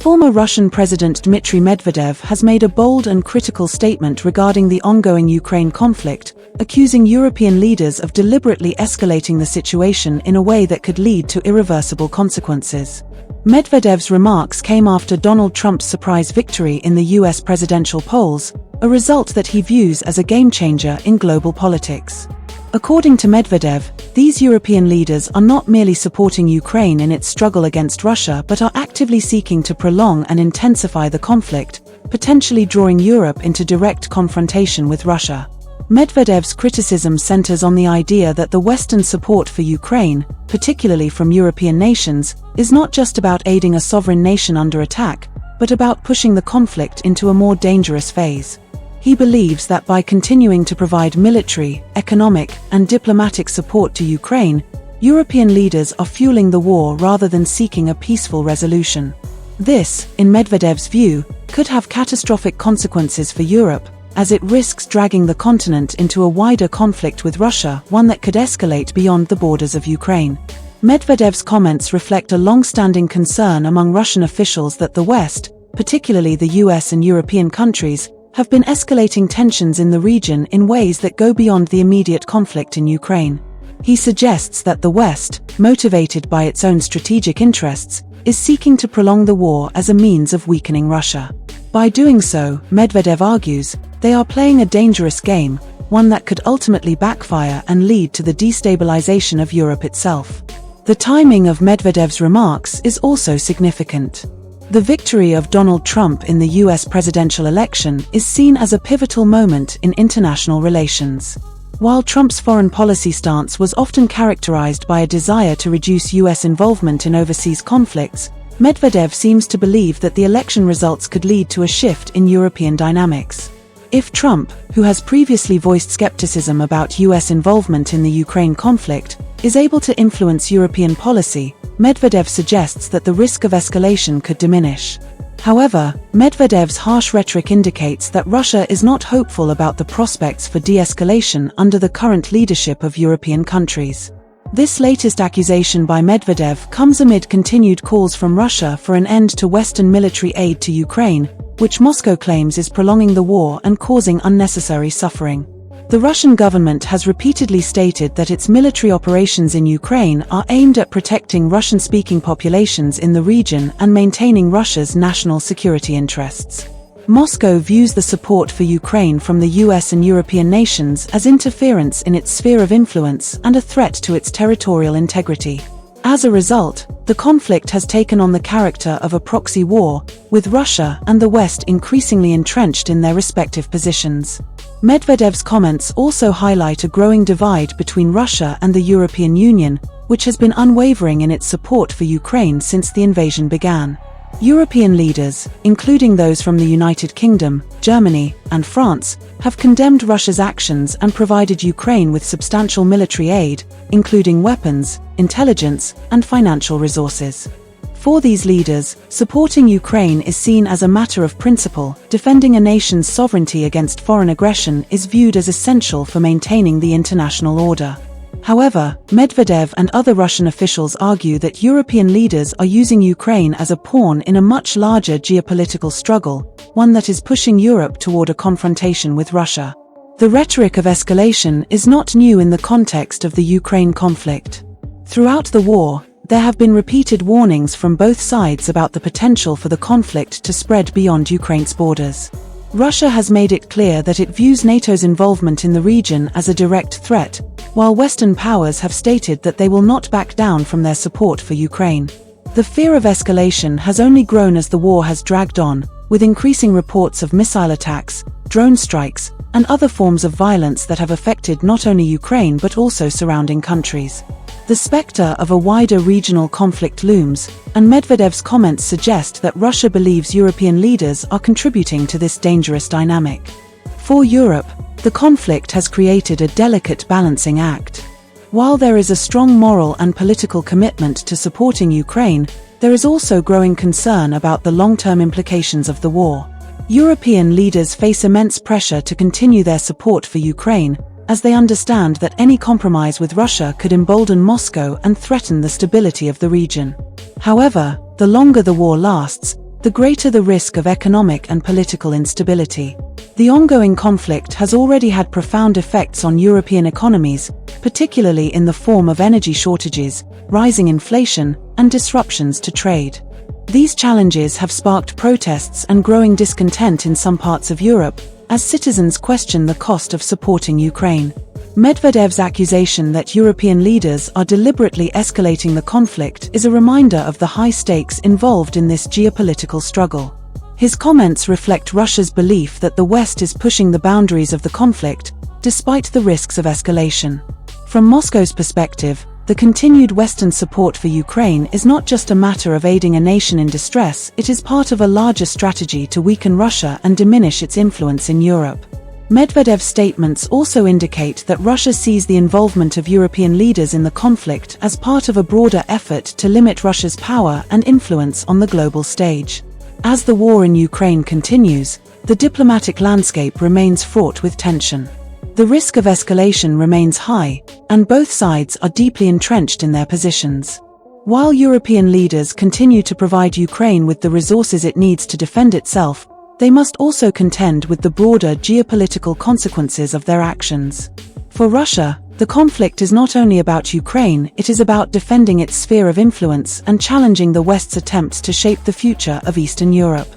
former Russian President Dmitry Medvedev has made a bold and critical statement regarding the ongoing Ukraine conflict, accusing European leaders of deliberately escalating the situation in a way that could lead to irreversible consequences. Medvedev's remarks came after Donald Trump's surprise victory in the US presidential polls, a result that he views as a game-changer in global politics. According to Medvedev, these European leaders are not merely supporting Ukraine in its struggle against Russia but are actively seeking to prolong and intensify the conflict, potentially drawing Europe into direct confrontation with Russia. Medvedev's criticism centers on the idea that the Western support for Ukraine, particularly from European nations, is not just about aiding a sovereign nation under attack, but about pushing the conflict into a more dangerous phase. He believes that by continuing to provide military, economic, and diplomatic support to Ukraine, European leaders are fueling the war rather than seeking a peaceful resolution. This, in Medvedev's view, could have catastrophic consequences for Europe, as it risks dragging the continent into a wider conflict with Russia, one that could escalate beyond the borders of Ukraine. Medvedev's comments reflect a long-standing concern among Russian officials that the West, particularly the US and European countries, have been escalating tensions in the region in ways that go beyond the immediate conflict in Ukraine. He suggests that the West, motivated by its own strategic interests, is seeking to prolong the war as a means of weakening Russia. By doing so, Medvedev argues, they are playing a dangerous game, one that could ultimately backfire and lead to the destabilization of Europe itself. The timing of Medvedev's remarks is also significant. The victory of Donald Trump in the US presidential election is seen as a pivotal moment in international relations. While Trump's foreign policy stance was often characterized by a desire to reduce US involvement in overseas conflicts, Medvedev seems to believe that the election results could lead to a shift in European dynamics. If Trump, who has previously voiced skepticism about US involvement in the Ukraine conflict, is able to influence European policy, Medvedev suggests that the risk of escalation could diminish. However, Medvedev's harsh rhetoric indicates that Russia is not hopeful about the prospects for de-escalation under the current leadership of European countries. This latest accusation by Medvedev comes amid continued calls from Russia for an end to Western military aid to Ukraine, which Moscow claims is prolonging the war and causing unnecessary suffering. The Russian government has repeatedly stated that its military operations in Ukraine are aimed at protecting Russian-speaking populations in the region and maintaining Russia's national security interests. Moscow views the support for Ukraine from the US and European nations as interference in its sphere of influence and a threat to its territorial integrity. As a result, the conflict has taken on the character of a proxy war, with Russia and the West increasingly entrenched in their respective positions. Medvedev's comments also highlight a growing divide between Russia and the European Union, which has been unwavering in its support for Ukraine since the invasion began. European leaders, including those from the United Kingdom, Germany, and France, have condemned Russia's actions and provided Ukraine with substantial military aid, including weapons, intelligence, and financial resources. For these leaders, supporting Ukraine is seen as a matter of principle. Defending a nation's sovereignty against foreign aggression is viewed as essential for maintaining the international order. However, Medvedev and other Russian officials argue that European leaders are using Ukraine as a pawn in a much larger geopolitical struggle, one that is pushing Europe toward a confrontation with Russia. The rhetoric of escalation is not new in the context of the Ukraine conflict. Throughout the war, there have been repeated warnings from both sides about the potential for the conflict to spread beyond Ukraine's borders. Russia has made it clear that it views NATO's involvement in the region as a direct threat, while Western powers have stated that they will not back down from their support for Ukraine. The fear of escalation has only grown as the war has dragged on, with increasing reports of missile attacks, drone strikes, and other forms of violence that have affected not only Ukraine but also surrounding countries. The specter of a wider regional conflict looms, and Medvedev's comments suggest that Russia believes European leaders are contributing to this dangerous dynamic. For Europe, the conflict has created a delicate balancing act. While there is a strong moral and political commitment to supporting Ukraine, there is also growing concern about the long-term implications of the war. European leaders face immense pressure to continue their support for Ukraine, as they understand that any compromise with Russia could embolden Moscow and threaten the stability of the region. However, the longer the war lasts, the greater the risk of economic and political instability. The ongoing conflict has already had profound effects on European economies, particularly in the form of energy shortages, rising inflation, and disruptions to trade. These challenges have sparked protests and growing discontent in some parts of Europe, as citizens question the cost of supporting Ukraine. Medvedev's accusation that European leaders are deliberately escalating the conflict is a reminder of the high stakes involved in this geopolitical struggle. His comments reflect Russia's belief that the West is pushing the boundaries of the conflict, despite the risks of escalation. From Moscow's perspective, the continued Western support for Ukraine is not just a matter of aiding a nation in distress, it is part of a larger strategy to weaken Russia and diminish its influence in Europe. Medvedev's statements also indicate that Russia sees the involvement of European leaders in the conflict as part of a broader effort to limit Russia's power and influence on the global stage. As the war in Ukraine continues, the diplomatic landscape remains fraught with tension. The risk of escalation remains high, and both sides are deeply entrenched in their positions. While European leaders continue to provide Ukraine with the resources it needs to defend itself, they must also contend with the broader geopolitical consequences of their actions. For Russia, the conflict is not only about Ukraine, it is about defending its sphere of influence and challenging the West's attempts to shape the future of Eastern Europe.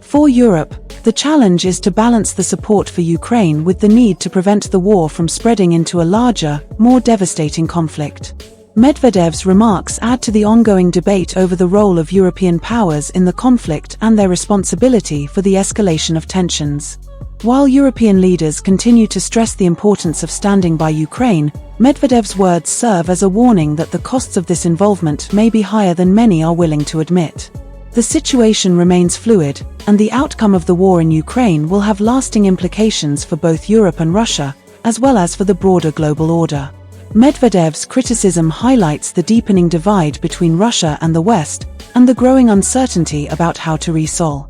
For Europe, the challenge is to balance the support for Ukraine with the need to prevent the war from spreading into a larger, more devastating conflict. Medvedev's remarks add to the ongoing debate over the role of European powers in the conflict and their responsibility for the escalation of tensions. While European leaders continue to stress the importance of standing by Ukraine, Medvedev's words serve as a warning that the costs of this involvement may be higher than many are willing to admit. The situation remains fluid, and the outcome of the war in Ukraine will have lasting implications for both Europe and Russia, as well as for the broader global order. Medvedev's criticism highlights the deepening divide between Russia and the West, and the growing uncertainty about how to resolve